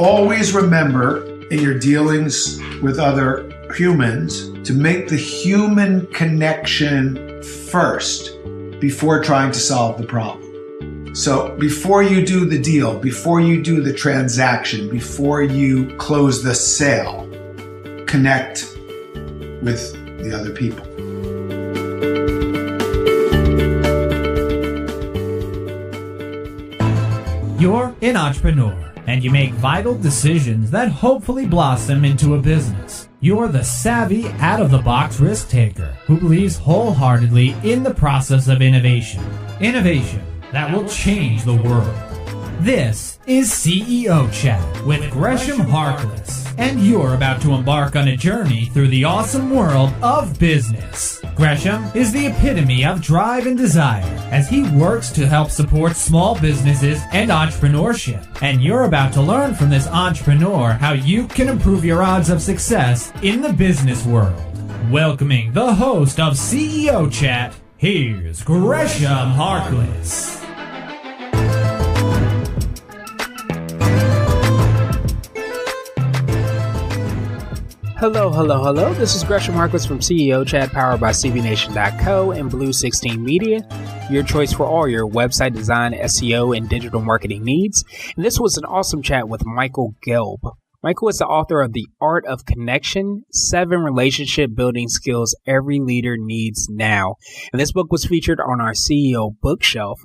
Always remember in your dealings with other humans to make the human connection first before trying to solve the problem. So before you do the deal, before you do the transaction, before you close the sale, connect with the other people. You're an entrepreneur, and you make vital decisions that hopefully blossom into a business. You're the savvy, out-of-the-box risk taker who believes wholeheartedly in the process of innovation. Innovation that will change the world. This is CEO Chat with Gresham Harkless, and you're about to embark on a journey through the awesome world of business. Gresham is the epitome of drive and desire as he works to help support small businesses and entrepreneurship. And you're about to learn from this entrepreneur how you can improve your odds of success in the business world. Welcoming the host of CEO Chat, here's Gresham Harkless. Hello. This is Gresham Harkless from CEO Chat, powered by CBNation.co and Blue 16 Media, your choice for all your website design, SEO, and digital marketing needs. And this was an awesome chat with Michael Gelb. Michael is the author of The Art of Connection, 7 Relationship Building Skills Every Leader Needs Now. And this book was featured on our CEO bookshelf.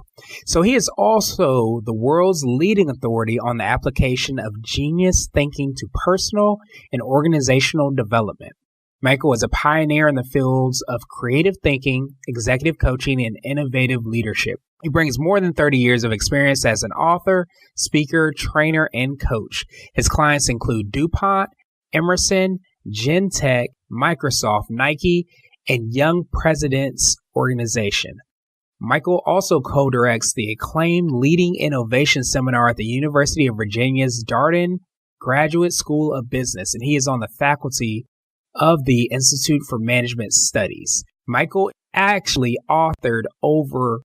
So he is also the world's leading authority on the application of genius thinking to personal and organizational development. Michael is a pioneer in the fields of creative thinking, executive coaching, and innovative leadership. He brings more than 30 years of experience as an author, speaker, trainer, and coach. His clients include DuPont, Emerson, Gentech, Microsoft, Nike, and Young Presidents Organization. Michael also co-directs the acclaimed Leading Innovation Seminar at the University of Virginia's Darden Graduate School of Business, and he is on the faculty of the Institute for Management Studies. Michael actually authored over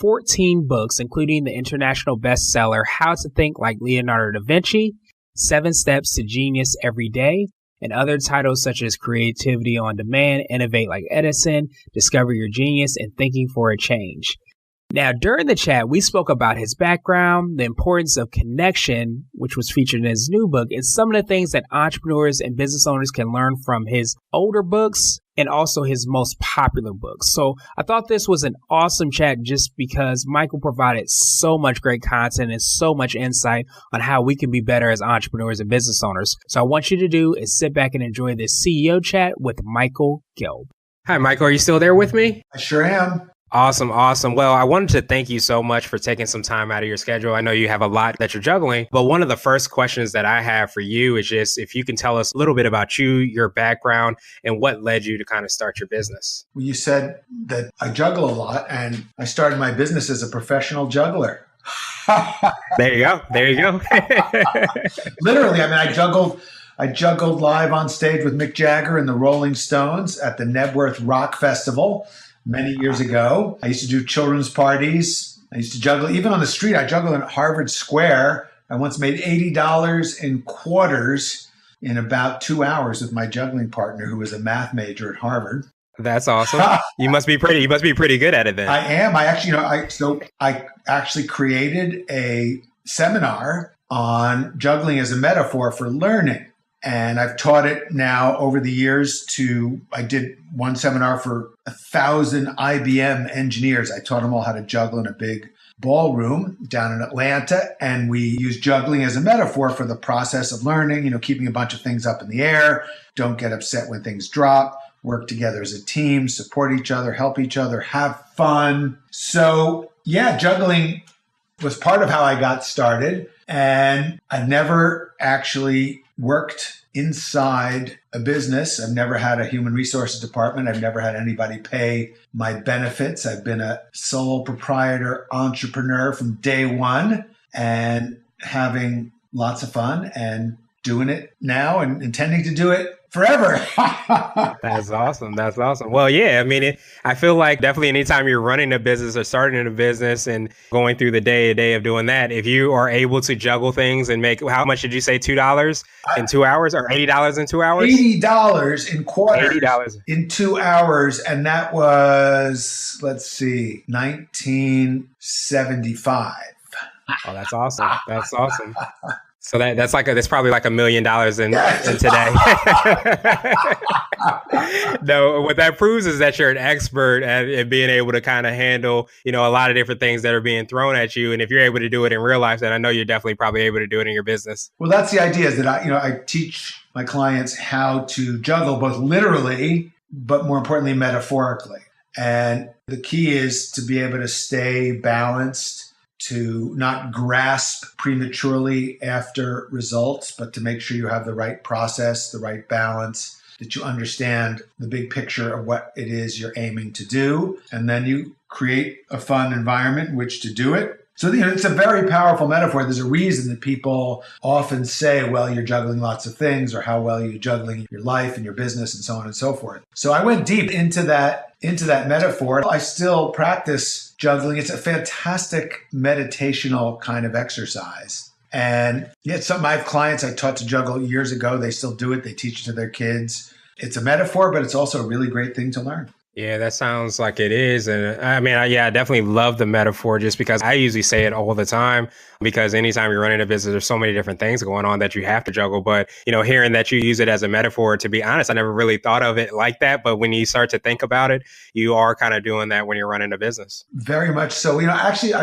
14 books, including the international bestseller, How to Think Like Leonardo da Vinci, 7 Steps to Genius Every Day, and other titles such as Creativity on Demand, Innovate Like Edison, Discover Your Genius, and Thinking for a Change. Now, during the chat, we spoke about his background, the importance of connection, which was featured in his new book, and some of the things that entrepreneurs and business owners can learn from his older books and also his most popular books. So I thought this was an awesome chat just because Michael provided so much great content and so much insight on how we can be better as entrepreneurs and business owners. So I want you to do is sit back and enjoy this CEO chat with Michael Gelb. Hi, Michael. Are you still there with me? I sure am. Awesome. Well, I wanted to thank you so much for taking some time out of your schedule. I know you have a lot that you're juggling, but one of the first questions that I have for you is just if you can tell us a little bit about you, your background, and what led you to kind of start your business. Well, you said that I juggle a lot, and I started my business as a professional juggler. There you go. Literally, I juggled live on stage with Mick Jagger and the Rolling Stones at the Nebworth Rock Festival many years ago. I used to do children's parties. I used to juggle, even on the street. I juggled at Harvard Square. I once made $80 in quarters in about 2 hours with my juggling partner, who was a math major at Harvard. That's awesome. You must be pretty good at it then. I am. I actually created a seminar on juggling as a metaphor for learning. And I've taught it now over the years I did one seminar for 1,000 IBM engineers. I taught them all how to juggle in a big ballroom down in Atlanta. And we use juggling as a metaphor for the process of learning, keeping a bunch of things up in the air. Don't get upset when things drop. Work together as a team, support each other, help each other, have fun. So yeah, juggling was part of how I got started. And I never actually worked inside a business. I've never had a human resources department. I've never had anybody pay my benefits. I've been a sole proprietor entrepreneur from day one and having lots of fun and doing it now and intending to do it forever. That's awesome. That's awesome. Well, yeah, I mean, I feel like definitely anytime you're running a business or starting a business and going through the day of doing that, if you are able to juggle things and make, how much did you say, $2 in 2 hours or $80 in 2 hours? $80 in quarters $80 in 2 hours. And that was, let's see, 1975. Oh, that's awesome. That's awesome. So that's probably like $1 million in today. No, what that proves is that you're an expert at being able to kind of handle, a lot of different things that are being thrown at you. And if you're able to do it in real life, then I know you're definitely probably able to do it in your business. Well, that's the idea, is that I teach my clients how to juggle both literally, but more importantly, metaphorically. And the key is to be able to stay balanced, to not grasp prematurely after results, but to make sure you have the right process, the right balance, that you understand the big picture of what it is you're aiming to do. And then you create a fun environment in which to do it. So, it's a very powerful metaphor. There's a reason that people often say, well, you're juggling lots of things, or how well you're juggling your life and your business and so on and so forth. So I went deep into that metaphor. I still practice juggling. It's a fantastic meditational kind of exercise. And it's something I have clients I taught to juggle years ago. They still do it. They teach it to their kids. It's a metaphor, but it's also a really great thing to learn. Yeah, that sounds like it is. And I mean, I definitely love the metaphor, just because I usually say it all the time, because anytime you're running a business, there's so many different things going on that you have to juggle. But, hearing that you use it as a metaphor, to be honest, I never really thought of it like that. But when you start to think about it, you are kind of doing that when you're running a business. Very much so. Actually,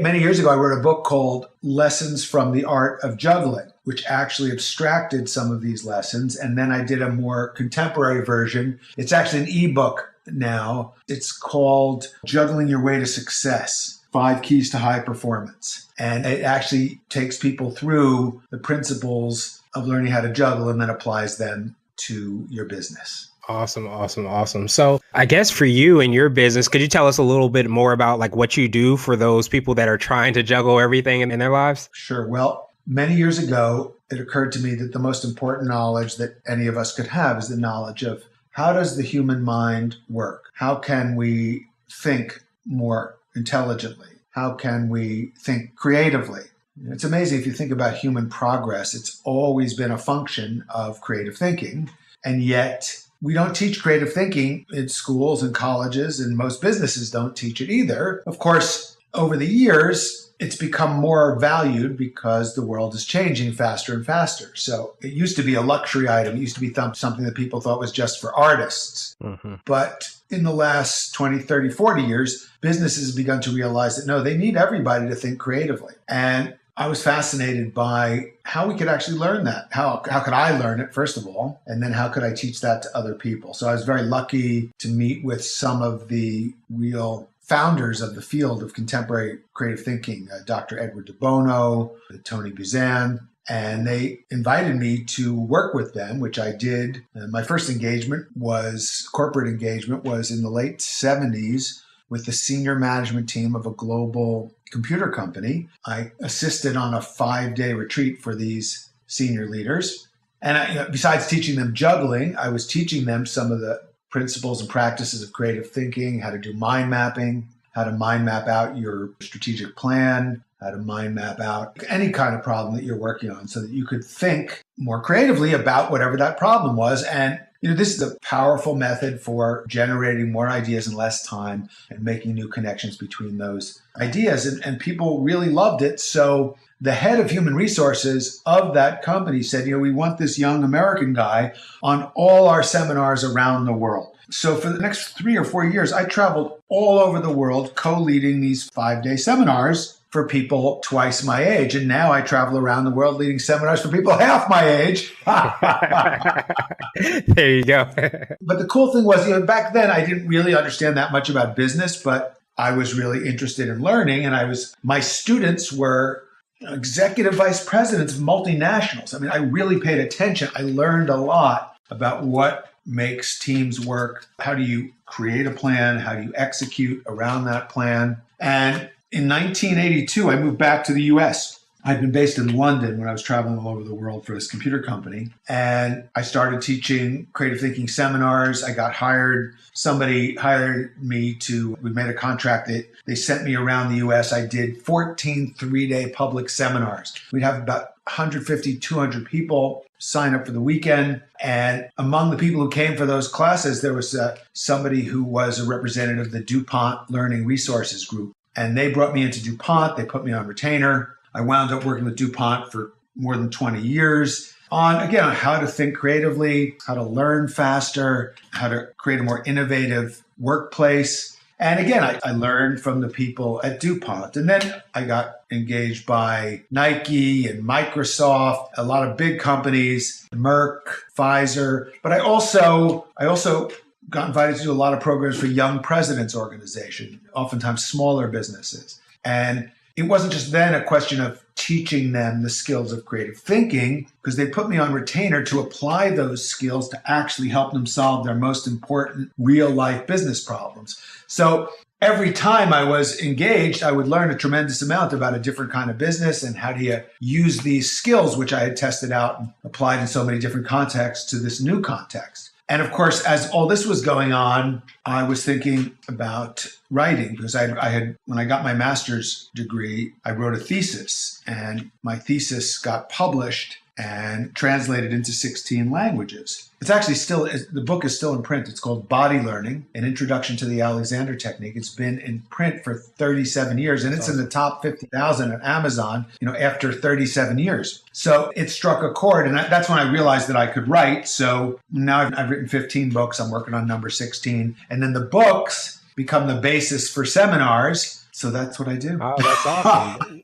many years ago, I wrote a book called Lessons from the Art of Juggling, which actually abstracted some of these lessons. And then I did a more contemporary version. It's actually an ebook now. It's called Juggling Your Way to Success: 5 Keys to High Performance. And it actually takes people through the principles of learning how to juggle and then applies them to your business. Awesome, awesome, awesome. So I guess for you and your business, could you tell us a little bit more about like what you do for those people that are trying to juggle everything in their lives? Sure. Well, many years ago, it occurred to me that the most important knowledge that any of us could have is the knowledge of, how does the human mind work? How can we think more intelligently? How can we think creatively? It's amazing if you think about human progress. It's always been a function of creative thinking. And yet we don't teach creative thinking in schools and colleges, and most businesses don't teach it either. Of course, over the years, it's become more valued because the world is changing faster and faster. So it used to be a luxury item. It used to be something that people thought was just for artists. Mm-hmm. But in the last 20, 30, 40 years, businesses have begun to realize that, no, they need everybody to think creatively. And I was fascinated by how we could actually learn that. How could I learn it, first of all? And then how could I teach that to other people? So I was very lucky to meet with some of the real founders of the field of contemporary creative thinking, Dr. Edward de Bono, Tony Buzan, and they invited me to work with them, which I did. My first corporate engagement was in the late 70s with the senior management team of a global computer company. I assisted on a 5-day retreat for these senior leaders. And besides teaching them juggling, I was teaching them some of the principles and practices of creative thinking, how to do mind mapping, how to mind map out your strategic plan, how to mind map out any kind of problem that you're working on so that you could think more creatively about whatever that problem was. And this is a powerful method for generating more ideas in less time and making new connections between those ideas. And people really loved it. So the head of human resources of that company said, we want this young American guy on all our seminars around the world. So for the next 3 or 4 years, I traveled all over the world co-leading these 5-day seminars for people twice my age. And now I travel around the world leading seminars for people half my age. There you go. But the cool thing was, back then I didn't really understand that much about business, but I was really interested in learning. And my students were executive vice presidents of multinationals. I mean, I really paid attention. I learned a lot about what makes teams work. How do you create a plan? How do you execute around that plan? And in 1982, I moved back to the US. I'd been based in London when I was traveling all over the world for this computer company. And I started teaching creative thinking seminars. I got hired. Somebody hired me we made a contract. They sent me around the US. I did 14 3-day public seminars. We'd have about 150, 200 people sign up for the weekend. And among the people who came for those classes, there was somebody who was a representative of the DuPont Learning Resources Group. And they brought me into DuPont. They put me on retainer. I wound up working with DuPont for more than 20 years on how to think creatively, how to learn faster, how to create a more innovative workplace. And again, I learned from the people at DuPont. And then I got engaged by Nike and Microsoft, a lot of big companies, Merck, Pfizer. But I also got invited to do a lot of programs for Young Presidents Organization, oftentimes smaller businesses. And it wasn't just then a question of teaching them the skills of creative thinking, because they put me on retainer to apply those skills to actually help them solve their most important real life business problems. So every time I was engaged, I would learn a tremendous amount about a different kind of business and how do you use these skills, which I had tested out and applied in so many different contexts, to this new context. And of course, as all this was going on, I was thinking about writing, because I had, when I got my master's degree, I wrote a thesis, and my thesis got published and translated into 16 languages. It's actually the book is still in print. It's called Body Learning, An Introduction to the Alexander Technique. It's been in print for 37 years, and it's in the top 50,000 at Amazon, after 37 years. So it struck a chord, and that's when I realized that I could write. So now I've written 15 books. I'm working on number 16. And then the books become the basis for seminars. So that's what I do. Oh, that's awesome.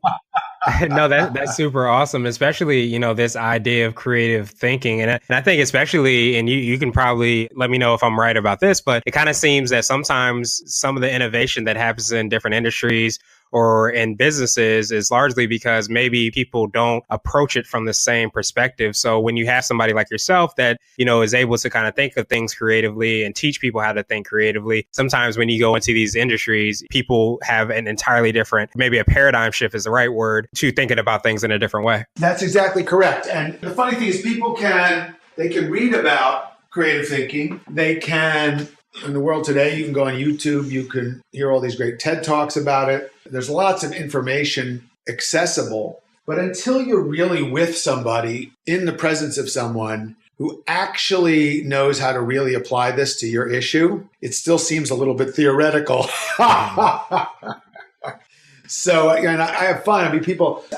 No, that's super awesome, especially, this idea of creative thinking. And I think especially, and you can probably let me know if I'm right about this, but it kind of seems that sometimes some of the innovation that happens in different industries or in businesses is largely because maybe people don't approach it from the same perspective. So when you have somebody like yourself that, is able to kind of think of things creatively and teach people how to think creatively, sometimes when you go into these industries, people have an entirely different, maybe a paradigm shift is the right word, to thinking about things in a different way. That's exactly correct. And the funny thing is people can read about creative thinking. They can, in the world today, you can go on YouTube, you can hear all these great TED Talks about it. There's lots of information accessible, but until you're really with somebody, in the presence of someone who actually knows how to really apply this to your issue, it still seems a little bit theoretical. So, and I have fun.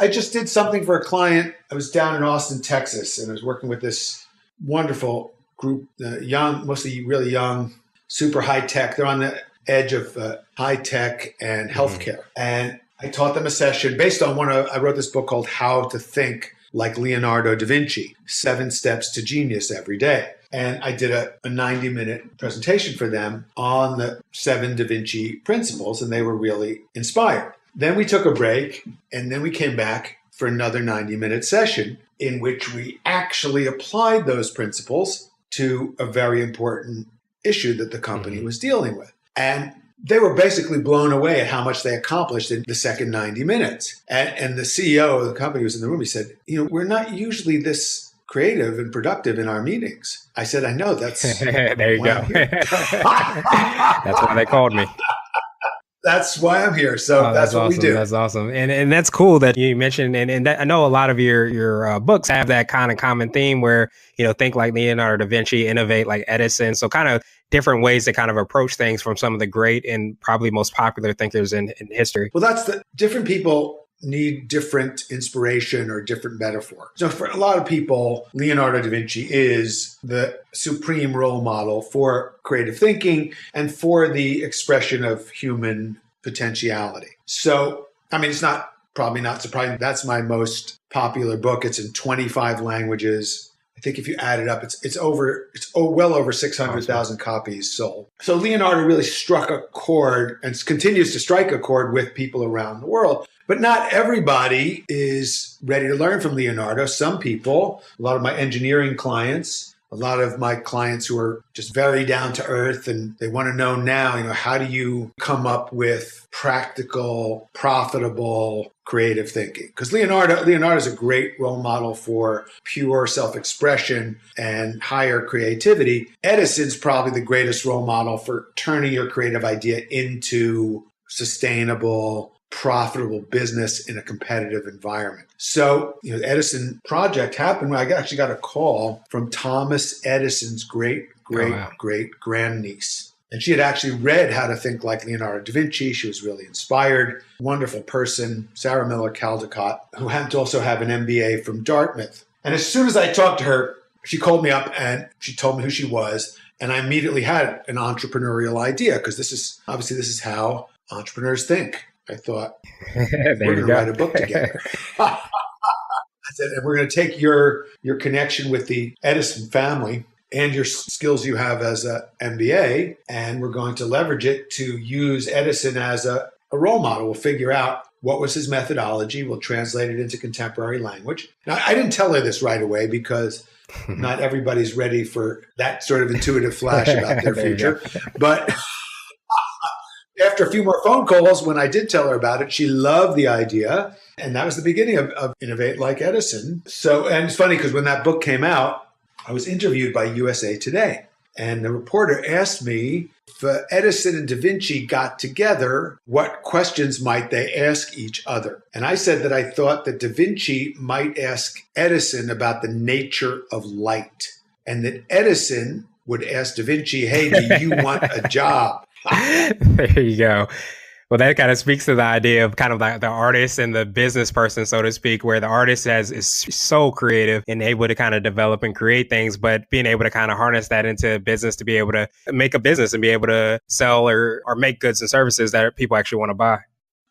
I just did something for a client. I was down in Austin, Texas, and I was working with this wonderful group, young, mostly really young, super high tech. They're on the edge of high tech and healthcare. And I taught them a session based on I wrote this book called How to Think Like Leonardo da Vinci, 7 Steps to Genius Every Day. And I did a 90-minute presentation for them on the 7 Da Vinci principles, and they were really inspired. Then we took a break, and then we came back for another 90-minute session in which we actually applied those principles to a very important issue that the company was dealing with. And they were basically blown away at how much they accomplished in the second 90 minutes. And the CEO of the company was in the room. He said, we're not usually this creative and productive in our meetings. I said, I know. That's there you go. That's why they called me. That's why I'm here. So that's what awesome. We do. That's awesome. And that's cool that you mentioned. And that, I know a lot of your books have that kind of common theme where, think like Leonardo da Vinci, innovate like Edison. So kind of different ways to kind of approach things from some of the great and probably most popular thinkers in history. Well, different people need different inspiration or different metaphor. So for a lot of people, Leonardo da Vinci is the supreme role model for creative thinking and for the expression of human potentiality. So, it's probably not surprising. That's my most popular book. It's in 25 languages. I think if you add it up, it's well over 600,000 copies sold. So Leonardo really struck a chord and continues to strike a chord with people around the world. But not everybody is ready to learn from Leonardo. Some people, a lot of my engineering clients, a lot of my clients who are just very down to earth, and they want to know now, how do you come up with practical, profitable, creative thinking. Because Leonardo is a great role model for pure self-expression and higher creativity. Edison's probably the greatest role model for turning your creative idea into sustainable, profitable business in a competitive environment. So, the Edison project happened when I actually got a call from Thomas Edison's great grandniece. And she had actually read How to Think Like Leonardo da Vinci. She was really inspired. Wonderful person, Sarah Miller Caldecott, who happened to also have an MBA from Dartmouth. And as soon as I talked to her, she called me up and she told me who she was. And I immediately had an entrepreneurial idea, because this is how entrepreneurs think. I thought, we're going to write a book together. I said, and we're going to take your connection with the Edison family and your skills you have as an MBA, and we're going to leverage it to use Edison as a role model. We'll figure out what was his methodology. We'll translate it into contemporary language. Now, I didn't tell her this right away, because not everybody's ready for that sort of intuitive flash about their future. But after a few more phone calls, when I did tell her about it, she loved the idea. And that was the beginning of Innovate Like Edison. So, and it's funny because when that book came out, I was interviewed by USA Today. And the reporter asked me if Edison and Da Vinci got together, what questions might they ask each other? And I said that I thought that Da Vinci might ask Edison about the nature of light. And that Edison would ask Da Vinci, hey, do you want a job? There you go. Well, that kind of speaks to the idea of kind of like the artist and the business person, so to speak, where the artist is so creative and able to kind of develop and create things, but being able to kind of harness that into business to be able to make a business and be able to sell or make goods and services that people actually want to buy.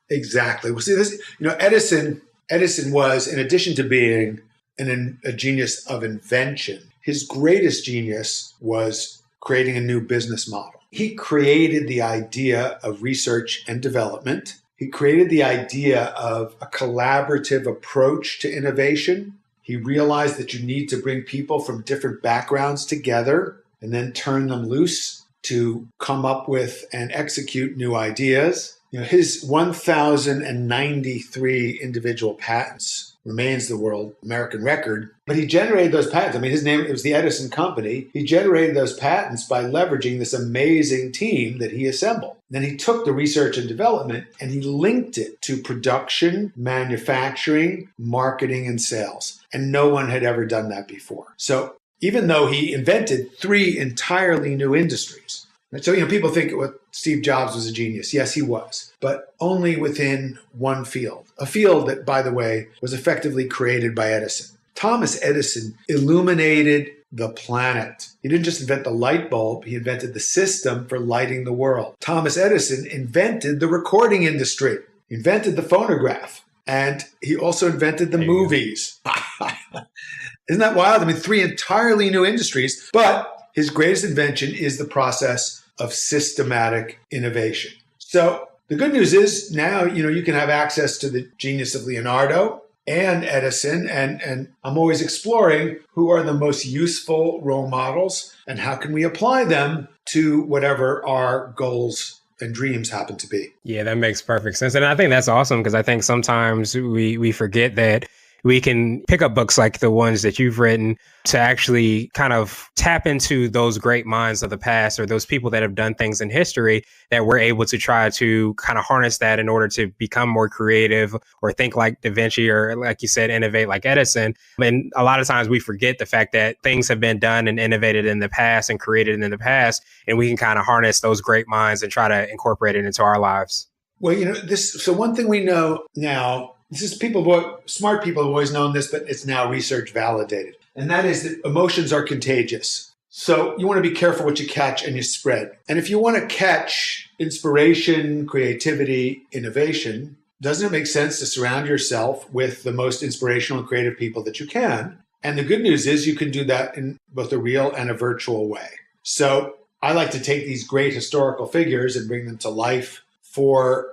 Exactly. Well, see, this, Edison was, in addition to being a genius of invention, his greatest genius was creating a new business model. He created the idea of research and development. He created the idea of a collaborative approach to innovation. He realized that you need to bring people from different backgrounds together and then turn them loose to come up with and execute new ideas. His 1,093 individual patents remains the world American record. But he generated those patents. It was the Edison Company. He generated those patents by leveraging this amazing team that he assembled. Then he took the research and development and he linked it to production, manufacturing, marketing, and sales. And no one had ever done that before. So even though he invented 3 entirely new industries, so, people think Steve Jobs was a genius. Yes, he was, but only within one field, a field that, by the way, was effectively created by Edison. Thomas Edison illuminated the planet. He didn't just invent the light bulb, he invented the system for lighting the world. Thomas Edison invented the recording industry, he invented the phonograph, and he also invented the movies. Isn't that wild? 3 entirely new industries, but his greatest invention is the process of systematic innovation. So the good news is now, you can have access to the genius of Leonardo and Edison, and I'm always exploring who are the most useful role models and how can we apply them to whatever our goals and dreams happen to be. Yeah, that makes perfect sense. And I think that's awesome, because I think sometimes we forget that we can pick up books like the ones that you've written to actually kind of tap into those great minds of the past, or those people that have done things in history that we're able to try to kind of harness that in order to become more creative or think like Da Vinci, or like you said, innovate like Edison. And a lot of times we forget the fact that things have been done and innovated in the past and created in the past, and we can kind of harness those great minds and try to incorporate it into our lives. Well, so one thing we know now, smart people have always known this, but it's now research validated. And that is that emotions are contagious. So you want to be careful what you catch and you spread. And if you want to catch inspiration, creativity, innovation, doesn't it make sense to surround yourself with the most inspirational and creative people that you can? And the good news is you can do that in both a real and a virtual way. So I like to take these great historical figures and bring them to life for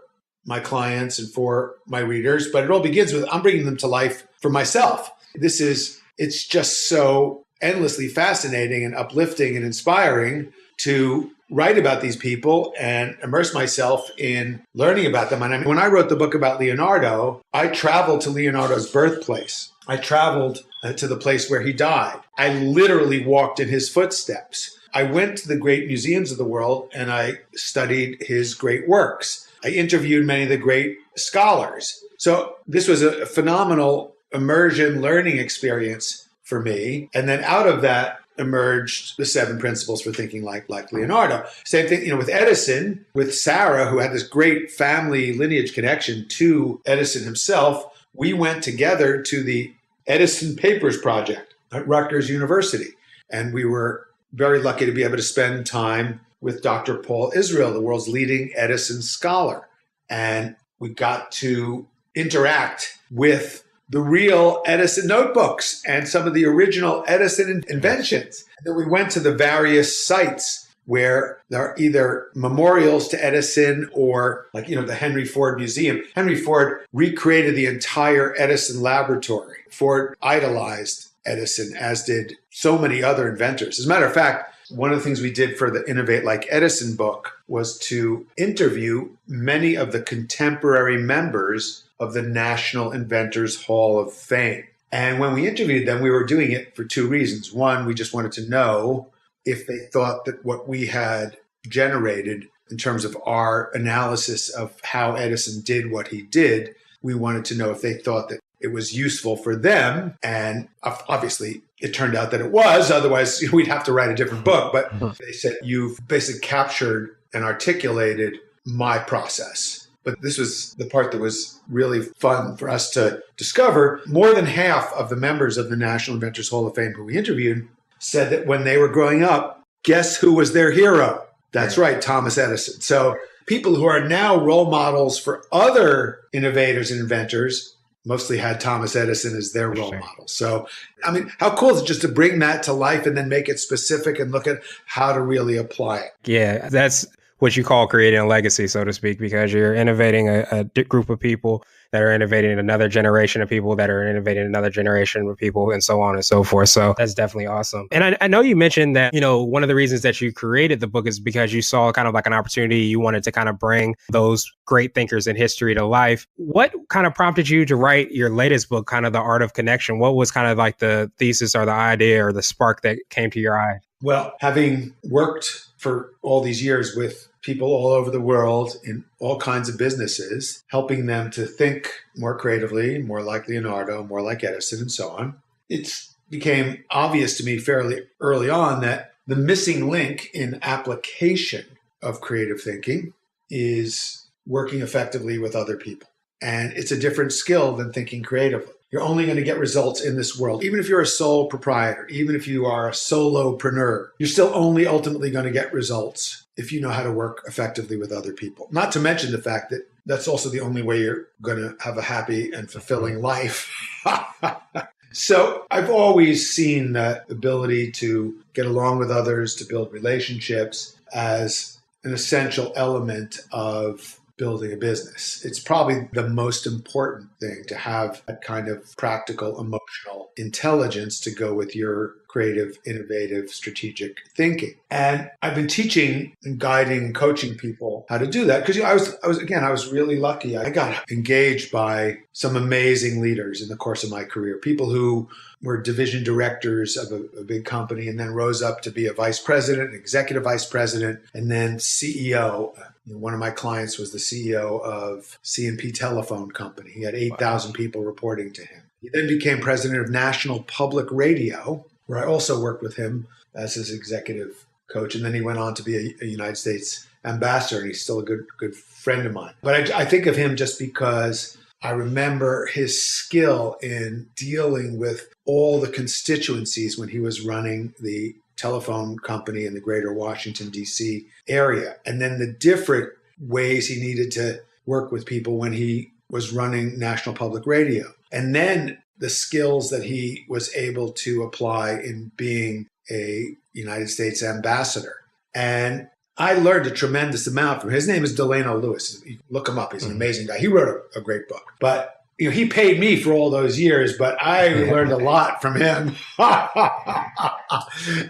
my clients and for my readers, but it all begins with I'm bringing them to life for myself. It's just so endlessly fascinating and uplifting and inspiring to write about these people and immerse myself in learning about them. And I mean, when I wrote the book about Leonardo, I traveled to Leonardo's birthplace. I traveled to the place where he died. I literally walked in his footsteps. I went to the great museums of the world and I studied his great works. I interviewed many of the great scholars. So this was a phenomenal immersion learning experience for me. And then out of that emerged the 7 principles for thinking like Leonardo. Same thing, with Edison, with Sarah, who had this great family lineage connection to Edison himself. We went together to the Edison Papers Project at Rutgers University. And we were very lucky to be able to spend time with Dr. Paul Israel, the world's leading Edison scholar. And we got to interact with the real Edison notebooks and some of the original Edison inventions. And then we went to the various sites where there are either memorials to Edison or the Henry Ford Museum. Henry Ford recreated the entire Edison laboratory. Ford idolized Edison, as did so many other inventors. As a matter of fact, one of the things we did for the Innovate Like Edison book was to interview many of the contemporary members of the National Inventors Hall of Fame. And when we interviewed them, we were doing it for 2 reasons. One, we just wanted to know if they thought that what we had generated in terms of our analysis of how Edison did what he did, we wanted to know if they thought that it was useful for them. And obviously, it turned out that it was. Otherwise, we'd have to write a different book. But they said, you've basically captured and articulated my process. But this was the part that was really fun for us to discover. More than half of the members of the National Inventors Hall of Fame who we interviewed said that when they were growing up, guess who was their hero? That's right, Thomas Edison. So people who are now role models for other innovators and inventors mostly had Thomas Edison as their role model. So, I mean, how cool is it just to bring that to life and then make it specific and look at how to really apply it? Yeah, that's what you call creating a legacy, so to speak, because you're innovating a group of people that are innovating another generation of people that are innovating another generation of people, and so on and so forth. So that's definitely awesome. And I know you mentioned that, one of the reasons that you created the book is because you saw kind of like an opportunity. You wanted to kind of bring those great thinkers in history to life. What kind of prompted you to write your latest book, kind of The Art of Connection? What was kind of like the thesis or the idea or the spark that came to your eye? Well, having worked for all these years with people all over the world in all kinds of businesses, helping them to think more creatively, more like Leonardo, more like Edison, and so on, it became obvious to me fairly early on that the missing link in application of creative thinking is working effectively with other people. And it's a different skill than thinking creatively. You're only going to get results in this world. Even if you're a sole proprietor, even if you are a solopreneur, you're still only ultimately going to get results if you know how to work effectively with other people. Not to mention the fact that that's also the only way you're going to have a happy and fulfilling life. So I've always seen that ability to get along with others, to build relationships as an essential element of building a business. It's probably the most important thing to have that kind of practical, emotional intelligence to go with your creative, innovative, strategic thinking. And I've been teaching and guiding and coaching people how to do that because I was really lucky. I got engaged by some amazing leaders in the course of my career, people who were division directors of a big company and then rose up to be a vice president, executive vice president, and then CEO. One of my clients was the CEO of C&P Telephone Company. He had 8,000 people reporting to him. He then became president of National Public Radio, where I also worked with him as his executive coach. And then he went on to be a United States ambassador, and he's still a good friend of mine. But I think of him just because I remember his skill in dealing with all the constituencies when he was running the telephone company in the greater Washington, D.C. area. And then the different ways he needed to work with people when he was running National Public Radio. And then the skills that he was able to apply in being a United States ambassador. And I learned a tremendous amount from him. His name is Delano Lewis. You look him up. He's an amazing guy. He wrote a great book. But he paid me for all those years, but I learned a lot from him.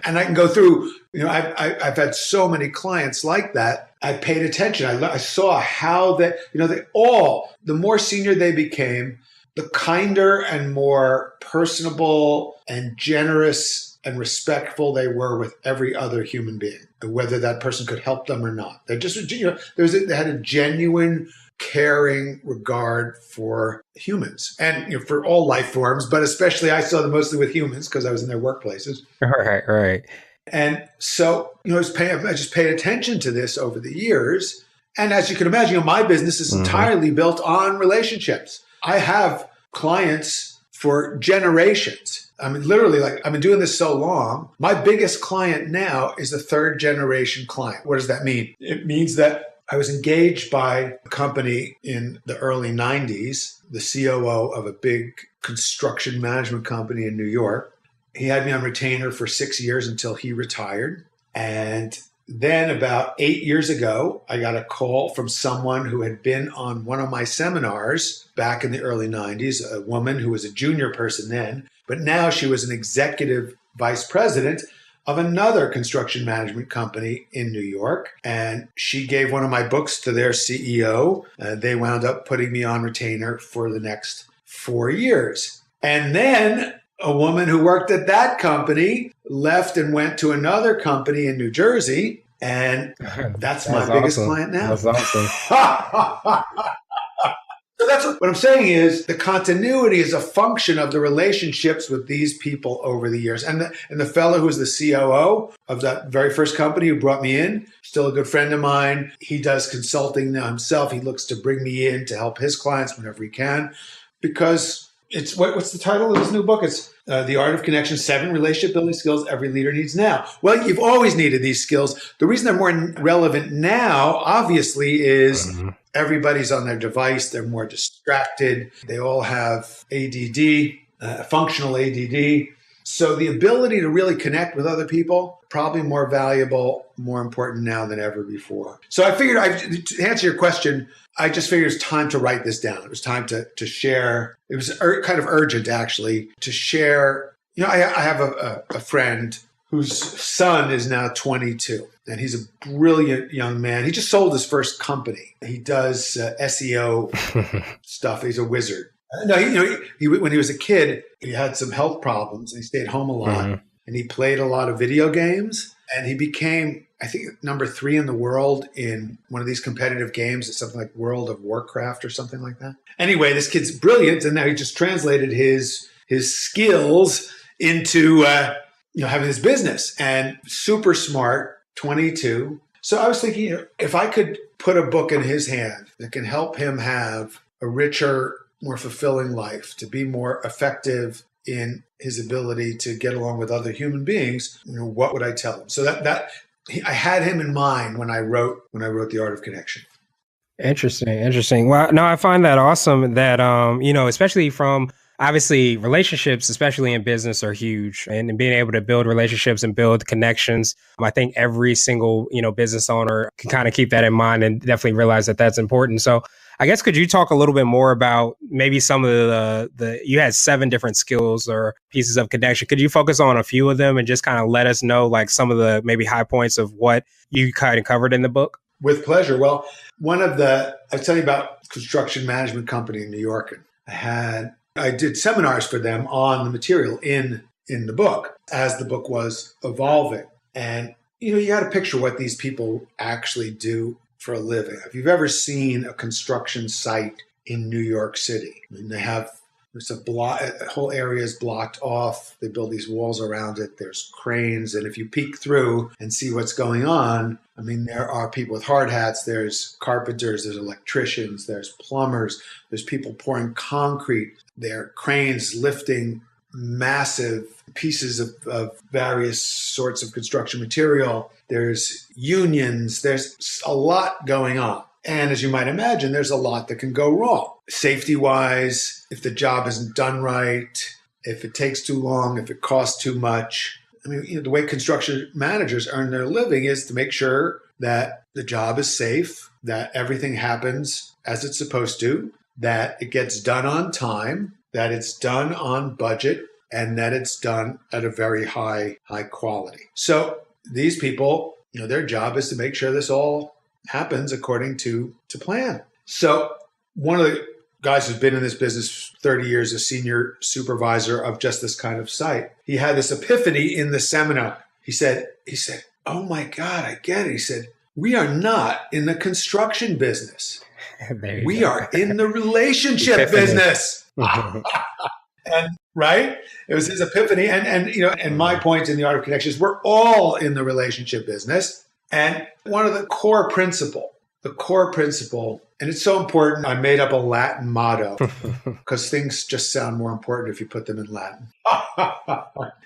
And I can go through, I've had so many clients like that. I paid attention. I saw how that, the more senior they became, the kinder and more personable and generous and respectful they were with every other human being, whether that person could help them or not. They just, they had a genuine, caring regard for humans and for all life forms, but especially I saw them mostly with humans because I was in their workplaces. Right. And so, I just paid attention to this over the years. And as you can imagine, my business is entirely built on relationships. I have clients for generations. I mean, literally, I've been doing this so long. My biggest client now is a third generation client. What does that mean? It means that I was engaged by a company in the early 90s, the COO of a big construction management company in New York. He had me on retainer for 6 years until he retired. And then about 8 years ago, I got a call from someone who had been on one of my seminars back in the early 90s, a woman who was a junior person then, but now she was an executive vice president of another construction management company in New York. And she gave one of my books to their CEO. They wound up putting me on retainer for the next 4 years. And then a woman who worked at that company left and went to another company in New Jersey. And that's my biggest client now. That's awesome. So that's what I'm saying is the continuity is a function of the relationships with these people over the years. And the fellow who was the COO of that very first company who brought me in, still a good friend of mine. He does consulting now himself. He looks to bring me in to help his clients whenever he can, because it's what's the title of his new book? It's The Art of Connection, 7 Relationship Building Skills Every Leader Needs Now. Well, you've always needed these skills. The reason they're more relevant now, obviously, is everybody's on their device. They're more distracted. They all have ADD, functional ADD. So the ability to really connect with other people, probably more valuable, more important now than ever before. So I figured, to answer your question, I just figured it's time to write this down. It was time to share. It was kind of urgent, actually, to share. I have a friend whose son is now 22, and he's a brilliant young man. He just sold his first company. He does SEO stuff. He's a wizard. No, he when he was a kid, he had some health problems, and he stayed home a lot, and he played a lot of video games, and he became, I think, number 3 in the world in one of these competitive games. It's something like World of Warcraft or something like that. Anyway, this kid's brilliant, and now he just translated his skills into having this business, and super smart, 22. So I was thinking, if I could put a book in his hand that can help him have a richer, more fulfilling life, to be more effective in his ability to get along with other human beings, what would I tell him? So I had him in mind when I wrote The Art of Connection. Interesting. Well, no, I find that awesome that, especially from, obviously, relationships, especially in business, are huge. And being able to build relationships and build connections, I think every single, business owner can kind of keep that in mind and definitely realize that that's important. So I guess, could you talk a little bit more about maybe some of you had 7 different skills or pieces of connection. Could you focus on a few of them and just kind of let us know like some of the maybe high points of what you kind of covered in the book? With pleasure. Well, I was telling you about construction management company in New York. And I did seminars for them on the material in the book as the book was evolving. And, you got to picture what these people actually do for a living. If you've ever seen a construction site in New York City, there's a whole area is blocked off. They build these walls around it. There's cranes. And if you peek through and see what's going on, there are people with hard hats. There's carpenters, there's electricians, there's plumbers, there's people pouring concrete. There are cranes lifting massive pieces of various sorts of construction material. There's unions. There's a lot going on. And as you might imagine, there's a lot that can go wrong. Safety-wise, if the job isn't done right, if it takes too long, if it costs too much. The way construction managers earn their living is to make sure that the job is safe, that everything happens as it's supposed to, that it gets done on time, that it's done on budget, and that it's done at a very high quality. So these people, their job is to make sure this all happens according to plan. So one of the guys who's been in this business 30 years, a senior supervisor of just this kind of site, he had this epiphany in the seminar. He said, oh my God, I get it. He said, we are not in the construction business. We are in the relationship business. And right? It was his epiphany. And my point in the Art of Connection is we're all in the relationship business. And one of the core principle, and it's so important, I made up a Latin motto because things just sound more important if you put them in Latin.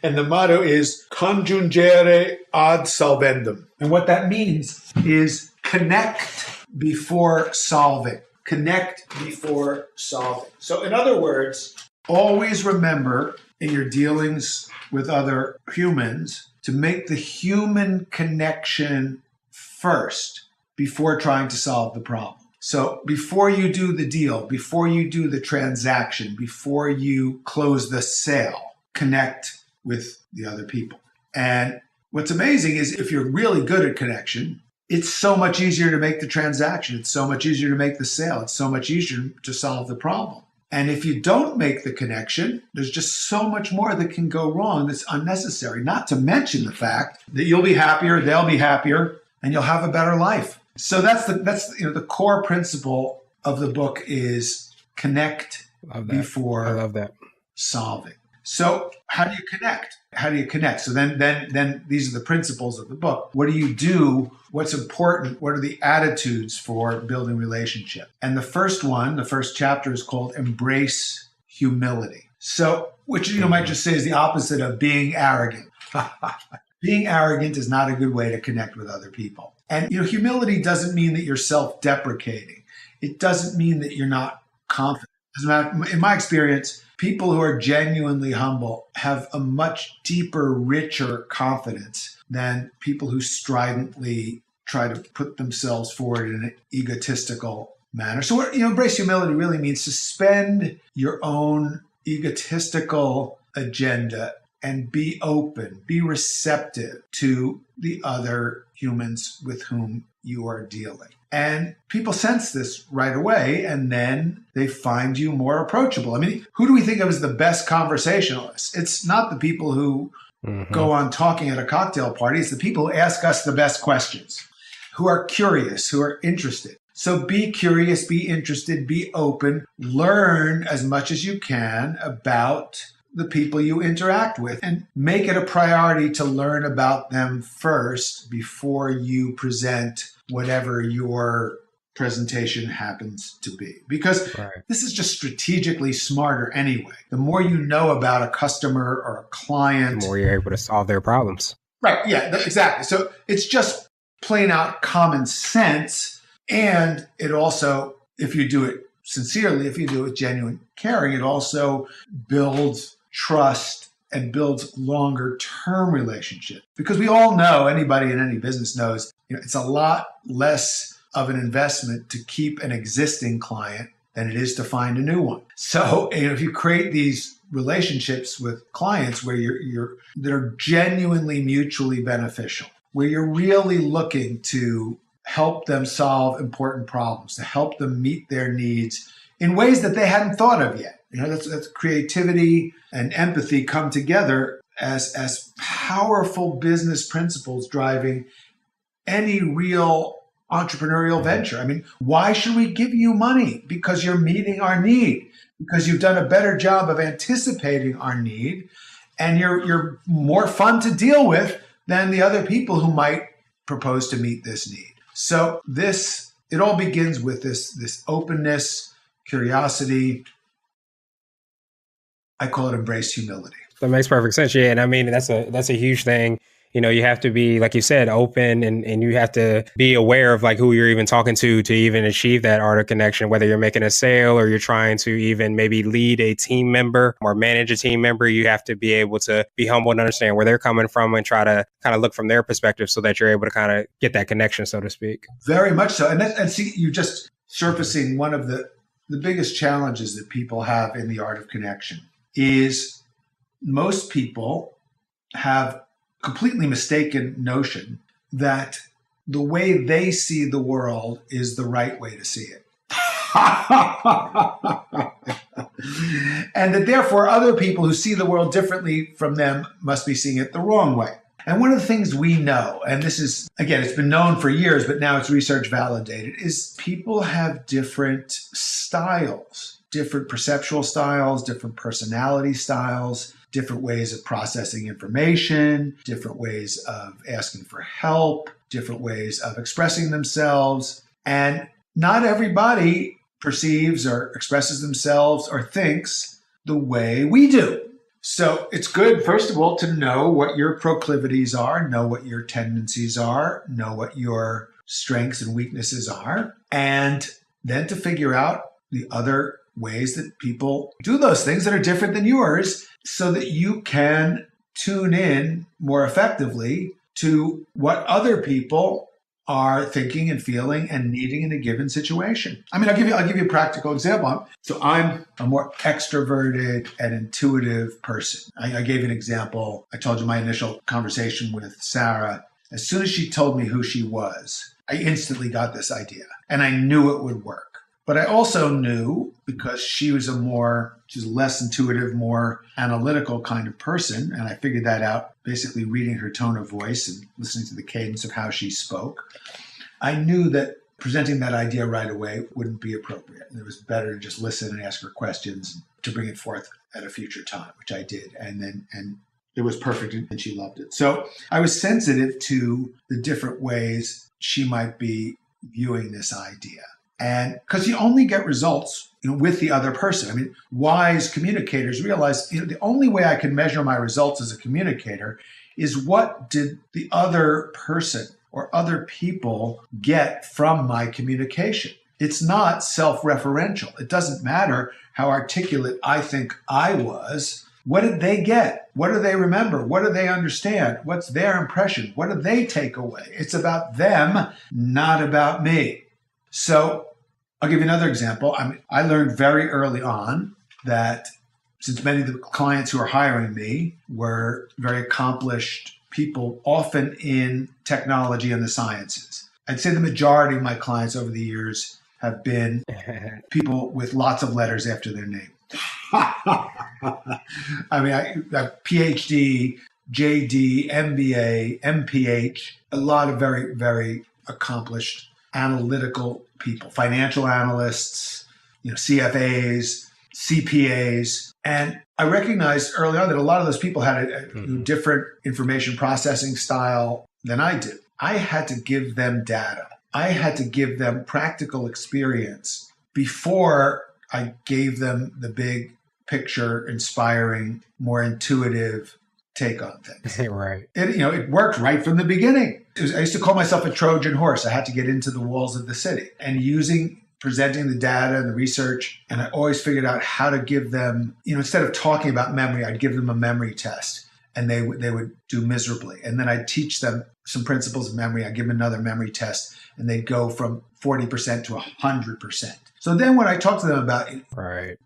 And the motto is conjungere ad solvendum. And what that means is connect before solving. Connect before solving. So in other words, always remember in your dealings with other humans to make the human connection first before trying to solve the problem. So before you do the deal, before you do the transaction, before you close the sale, connect with the other people. And what's amazing is if you're really good at connection, it's so much easier to make the transaction. It's so much easier to make the sale. It's so much easier to solve the problem. And if you don't make the connection, there's just so much more that can go wrong that's unnecessary, not to mention the fact that you'll be happier, they'll be happier, and you'll have a better life. So that's the core principle of the book is connect before I love that. solving. So how do you connect? So then these are the principles of the book. What do you do? What's important? What are the attitudes for building relationship? And the first chapter is called Embrace Humility. So, which you might just say is the opposite of being arrogant. Being arrogant is not a good way to connect with other people. And humility doesn't mean that you're self-deprecating. It doesn't mean that you're not confident. As a matter, in my experience, people who are genuinely humble have a much deeper, richer confidence than people who stridently try to put themselves forward in an egotistical manner. So, embrace humility really means suspend your own egotistical agenda and be open, be receptive to the other humans with whom you are dealing. And people sense this right away, and then they find you more approachable. I mean, who do we think of as the best conversationalists? It's not the people who go on talking at a cocktail party. It's the people who ask us the best questions, who are curious, who are interested. So be curious, be interested, be open, learn as much as you can about the people you interact with, and make it a priority to learn about them first before you present whatever your presentation happens to be. Because this is just strategically smarter anyway. The more you know about a customer or a client, the more you're able to solve their problems. Right. Yeah, exactly. So it's just plain out common sense. And it also, if you do it sincerely, if you do it with genuine caring, it also builds trust and builds longer term relationship. Because we all know, anybody in any business knows, it's a lot less of an investment to keep an existing client than it is to find a new one. So if you create these relationships with clients where that are genuinely mutually beneficial, where you're really looking to help them solve important problems, to help them meet their needs in ways that they hadn't thought of yet. That's creativity and empathy come together as powerful business principles driving any real entrepreneurial venture. I mean, why should we give you money? Because you're meeting our need, because you've done a better job of anticipating our need, and you're more fun to deal with than the other people who might propose to meet this need. So it all begins with this openness, curiosity. I call it embrace humility. That makes perfect sense. Yeah. And I mean, that's a huge thing. You have to be, like you said, open, and you have to be aware of like who you're even talking to even achieve that art of connection, whether you're making a sale or you're trying to even maybe lead a team member or manage a team member. You have to be able to be humble and understand where they're coming from and try to kind of look from their perspective so that you're able to kind of get that connection, so to speak. Very much so. And see, you just surfacing one of the the biggest challenges that people have in the art of connection is most people have completely mistaken notion that the way they see the world is the right way to see it. And that therefore other people who see the world differently from them must be seeing it the wrong way. And one of the things we know, and this is, again, it's been known for years, but now it's research validated, is people have different styles, different perceptual styles, different personality styles, different ways of processing information, different ways of asking for help, different ways of expressing themselves. And not everybody perceives or expresses themselves or thinks the way we do. So it's good, first of all, to know what your proclivities are, know what your tendencies are, know what your strengths and weaknesses are, and then to figure out the other ways that people do those things that are different than yours so that you can tune in more effectively to what other people are thinking and feeling and needing in a given situation. I mean, I'll give you a practical example. So I'm a more extroverted and intuitive person. I gave an example. I told you my initial conversation with Sarah. As soon as she told me who she was, I instantly got this idea and I knew it would work. But I also knew, because she was she's a less intuitive, more analytical kind of person, and I figured that out basically reading her tone of voice and listening to the cadence of how she spoke. I knew that presenting that idea right away wouldn't be appropriate. And it was better to just listen and ask her questions to bring it forth at a future time, which I did. And it was perfect and she loved it. So I was sensitive to the different ways she might be viewing this idea. And because you only get results, with the other person. I mean, wise communicators realize, the only way I can measure my results as a communicator is what did the other person or other people get from my communication. It's not self-referential. It doesn't matter how articulate I think I was. What did they get? What do they remember? What do they understand? What's their impression? What do they take away? It's about them, not about me. So I'll give you another example. I learned very early on that since many of the clients who are hiring me were very accomplished people, often in technology and the sciences, I'd say the majority of my clients over the years have been people with lots of letters after their name. I mean, I PhD, JD, MBA, MPH, a lot of very, very accomplished analytical people, financial analysts, CFAs, CPAs. And I recognized early on that a lot of those people had a different information processing style than I did. I had to give them data. I had to give them practical experience before I gave them the big picture, inspiring, more intuitive take on things. Right. It worked right from the beginning. I used to call myself a Trojan horse. I had to get into the walls of the city and presenting the data and the research. And I always figured out how to give them, instead of talking about memory, I'd give them a memory test and they would do miserably. And then I'd teach them some principles of memory. I'd give them another memory test and they'd go from 40% to 100%. So then when I talked to them about,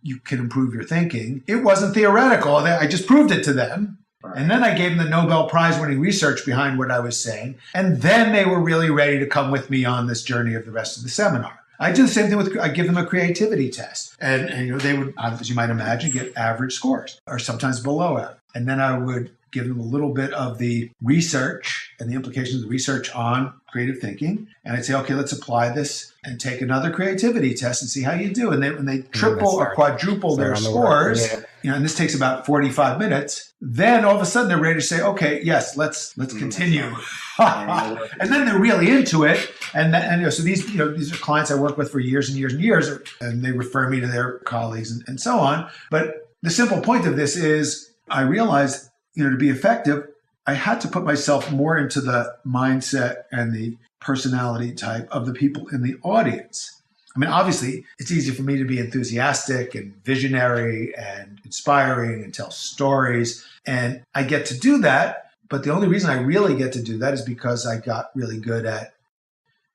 you can improve your thinking, it wasn't theoretical. I just proved it to them. And then I gave them the Nobel Prize winning research behind what I was saying. And then they were really ready to come with me on this journey of the rest of the seminar. I do the same thing I give them a creativity test. And they would, as you might imagine, get average scores or sometimes below average. And then I would give them a little bit of the research and the implications of the research on creative thinking. And I'd say, okay, let's apply this and take another creativity test and see how you do. And when they triple or quadruple their scores, and this takes about 45 minutes, then all of a sudden they're ready to say, okay, yes, let's continue. And then they're really into it. And so these are clients I work with for years and years and years, and they refer me to their colleagues and so on. But the simple point of this is I realized, to be effective, I had to put myself more into the mindset and the personality type of the people in the audience. I mean, obviously, it's easy for me to be enthusiastic and visionary and inspiring and tell stories. And I get to do that. But the only reason I really get to do that is because I got really good at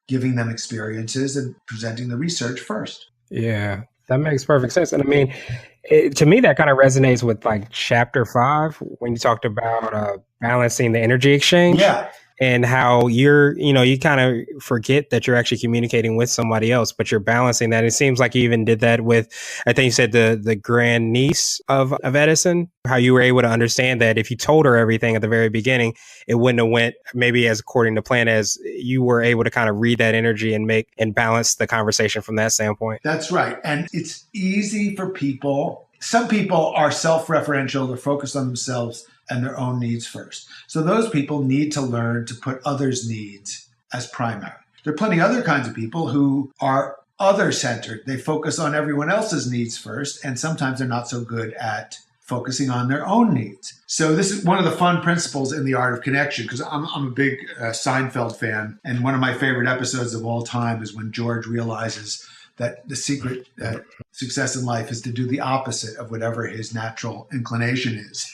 giving them experiences and presenting the research first. Yeah. That makes perfect sense. And I mean, to me, that kind of resonates with like chapter 5 when you talked about balancing the energy exchange. Yeah. And how you kind of forget that you're actually communicating with somebody else, but you're balancing that. It seems like you even did that with, I think you said the grandniece of Edison, how you were able to understand that if you told her everything at the very beginning, it wouldn't have went maybe as according to plan, as you were able to kind of read that energy and balance the conversation from that standpoint. That's right. And it's easy for people. Some people are self-referential. They're focused on themselves and their own needs first. So those people need to learn to put others' needs as primary. There are plenty of other kinds of people who are other-centered. They focus on everyone else's needs first, and sometimes they're not so good at focusing on their own needs. So this is one of the fun principles in The Art of Connection, because I'm a big Seinfeld fan, and one of my favorite episodes of all time is when George realizes that the secret success in life is to do the opposite of whatever his natural inclination is.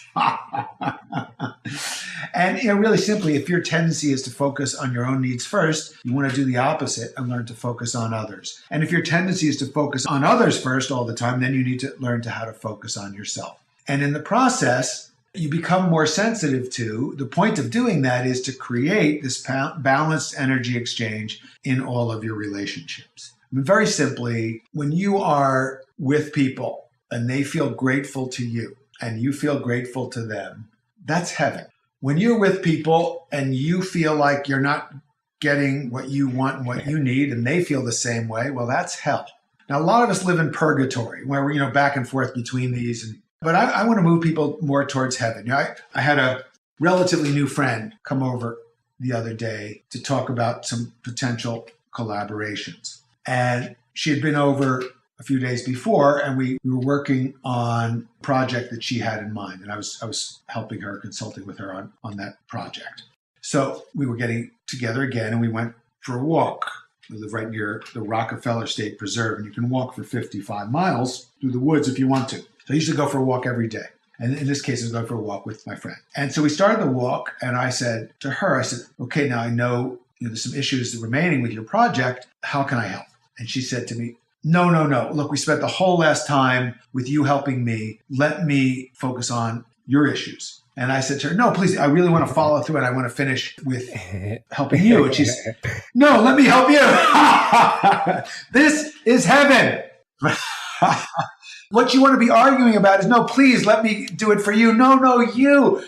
And really simply, if your tendency is to focus on your own needs first, you want to do the opposite and learn to focus on others. And if your tendency is to focus on others first all the time, then you need to learn how to focus on yourself. And in the process, you become more sensitive to, the point of doing that is to create this balanced energy exchange in all of your relationships. Very simply, when you are with people and they feel grateful to you and you feel grateful to them, that's heaven. When you're with people and you feel like you're not getting what you want and what you need and they feel the same way, well, that's hell. Now, a lot of us live in purgatory where we're back and forth between these. But I want to move people more towards heaven. I had a relatively new friend come over the other day to talk about some potential collaborations. And she had been over a few days before, and we were working on a project that she had in mind. And I was helping her, consulting with her on that project. So we were getting together again, and we went for a walk. We live right near the Rockefeller State Preserve, and you can walk for 55 miles through the woods if you want to. So I usually go for a walk every day. And in this case, I was going for a walk with my friend. And so we started the walk, and I said to her, okay, now I know there's some issues remaining with your project. How can I help? And she said to me, no. Look, we spent the whole last time with you helping me. Let me focus on your issues. And I said to her, no, please, I really want to follow through and I want to finish with helping you. And she's, no, let me help you. This is heaven. What you want to be arguing about is, no, please let me do it for you. No, you.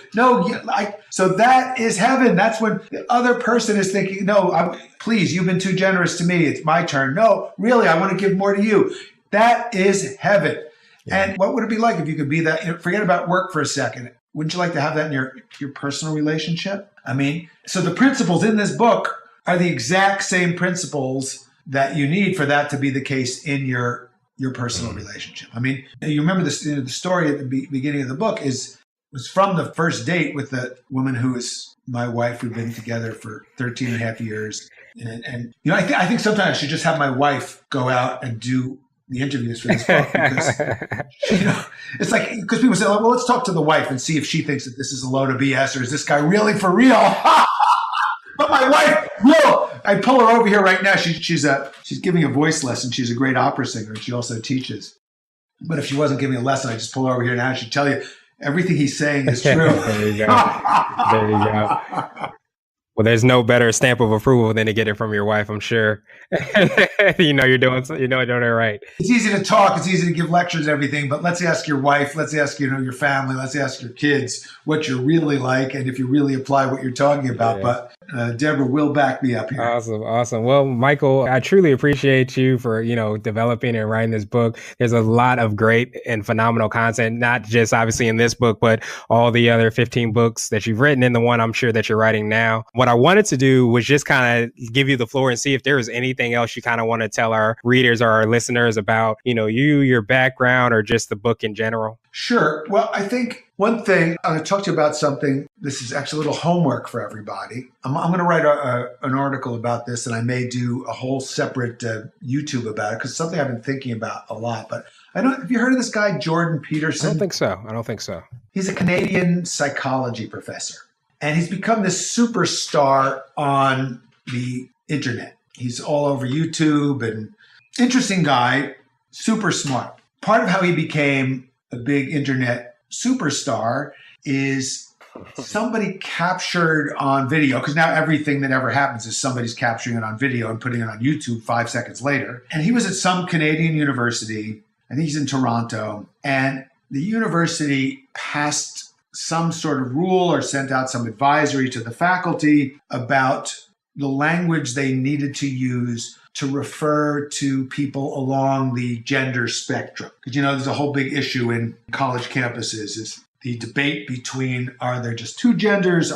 So that is heaven. That's when the other person is thinking, no, please, you've been too generous to me. It's my turn. No, really, I want to give more to you. That is heaven. Yeah. And what would it be like if you could be that? Forget about work for a second. Wouldn't you like to have that in your personal relationship? I mean, so the principles in this book are the exact same principles that you need for that to be the case in your personal relationship. I mean, you remember this, the story at the beginning of the book was from the first date with the woman who is my wife. We've been together for 13 and a half years. And I think sometimes I should just have my wife go out and do the interviews for this book because, it's like, because people say, well, let's talk to the wife and see if she thinks that this is a load of BS or is this guy really for real? But my wife will. I pull her over here right now. She's giving a voice lesson. She's a great opera singer, and she also teaches. But if she wasn't giving a lesson, I just pull her over here now. She'd tell you everything he's saying is true. There you go. Well, there's no better stamp of approval than to get it from your wife, I'm sure. You're doing it right. It's easy to talk. It's easy to give lectures and everything. But let's ask your wife. Let's ask your family. Let's ask your kids what you're really like and if you really apply what you're talking about. Yeah. But Deborah will back me up here. Awesome. Well, Michael, I truly appreciate you for, developing and writing this book. There's a lot of great and phenomenal content, not just obviously in this book, but all the other 15 books that you've written and the one I'm sure that you're writing now. What I wanted to do was just kind of give you the floor and see if there was anything else you kind of want to tell our readers or our listeners about, your background or just the book in general. Sure. Well, I think one thing, I'm going to talk to you about something. This is actually a little homework for everybody. I'm going to write an article about this, and I may do a whole separate YouTube about it because it's something I've been thinking about a lot. But have you heard of this guy, Jordan Peterson? I don't think so. He's a Canadian psychology professor, and he's become this superstar on the internet. He's all over YouTube and interesting guy. super smart. Part of how he became a big internet superstar is somebody captured on video, because now everything that ever happens is somebody's capturing it on video and putting it on YouTube 5 seconds later. And he was at some Canadian university, I think he's in Toronto, and the university passed some sort of rule or sent out some advisory to the faculty about the language they needed to use to refer to people along the gender spectrum. Because, there's a whole big issue in college campuses is the debate between, are there just two genders?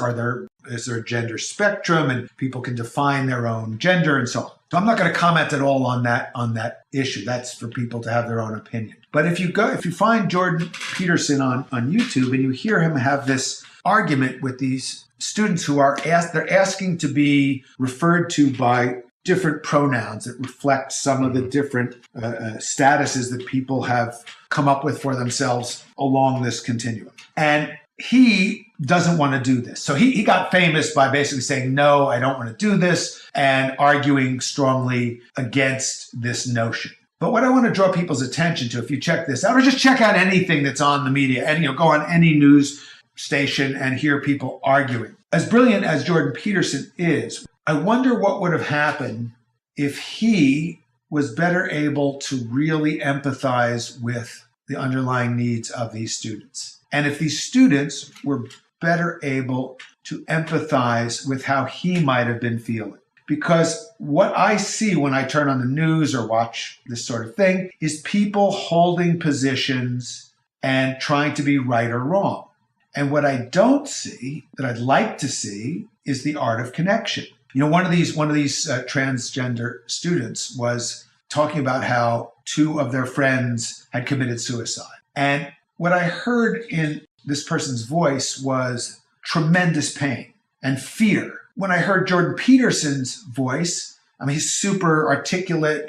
Is there a gender spectrum? And people can define their own gender and so on. So I'm not going to comment at all on that issue. That's for people to have their own opinion. But if you find Jordan Peterson on YouTube and you hear him have this argument with these students who they're asking to be referred to by different pronouns that reflect some of the different statuses that people have come up with for themselves along this continuum. And he doesn't want to do this. So he got famous by basically saying, no, I don't want to do this, and arguing strongly against this notion. But what I want to draw people's attention to, if you check this out, or just check out anything that's on the media, and go on any news station and hear people arguing. As brilliant as Jordan Peterson is, I wonder what would have happened if he was better able to really empathize with the underlying needs of these students. And if these students were better able to empathize with how he might have been feeling. Because what I see when I turn on the news or watch this sort of thing is people holding positions and trying to be right or wrong. And what I don't see, that I'd like to see, is the art of connection. One of these transgender students was talking about how two of their friends had committed suicide. And what I heard in this person's voice was tremendous pain and fear. When I heard Jordan Peterson's voice, he's super articulate,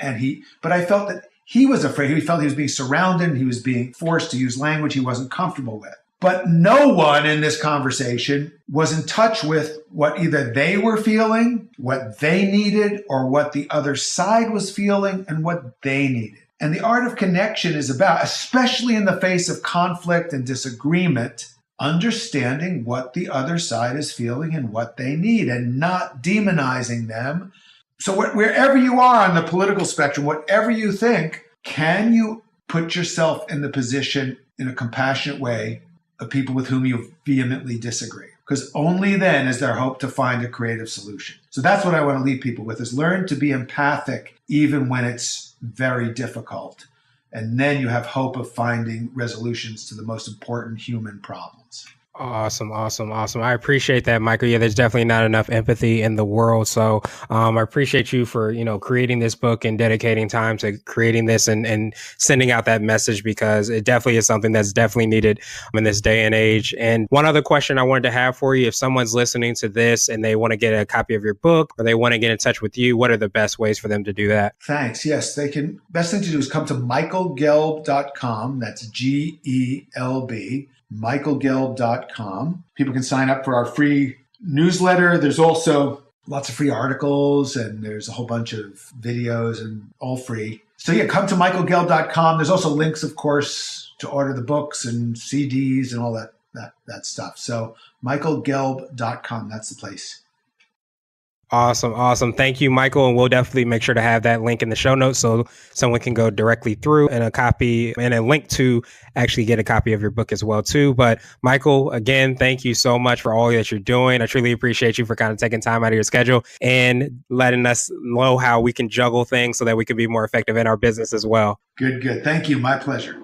but I felt that he was afraid. He felt he was being surrounded. He was being forced to use language he wasn't comfortable with. But no one in this conversation was in touch with what either they were feeling, what they needed, or what the other side was feeling and what they needed. And the art of connection is about, especially in the face of conflict and disagreement, understanding what the other side is feeling and what they need and not demonizing them. So wherever you are on the political spectrum, whatever you think, can you put yourself in the position in a compassionate way of people with whom you vehemently disagree? Because only then is there hope to find a creative solution. So that's what I want to leave people with, is learn to be empathic even when it's very difficult. And then you have hope of finding resolutions to the most important human problems. Awesome. I appreciate that, Michael. Yeah, there's definitely not enough empathy in the world. So I appreciate you for, creating this book and dedicating time to creating this and sending out that message, because it definitely is something that's definitely needed in this day and age. And one other question I wanted to have for you, if someone's listening to this and they want to get a copy of your book or they want to get in touch with you, what are the best ways for them to do that? Thanks. Yes, they can. Best thing to do is come to michaelgelb.com. That's GELB. michaelgelb.com. People can sign up for our free newsletter. There's also lots of free articles, and there's a whole bunch of videos, and all free. So come to michaelgelb.com. There's also links, of course, to order the books and CDs and all that stuff. So michaelgelb.com, that's the place. Awesome. Thank you, Michael. And we'll definitely make sure to have that link in the show notes so someone can go directly through and a copy and a link to actually get a copy of your book as well, too. But Michael, again, thank you so much for all that you're doing. I truly appreciate you for kind of taking time out of your schedule and letting us know how we can juggle things so that we can be more effective in our business as well. Good. Thank you. My pleasure.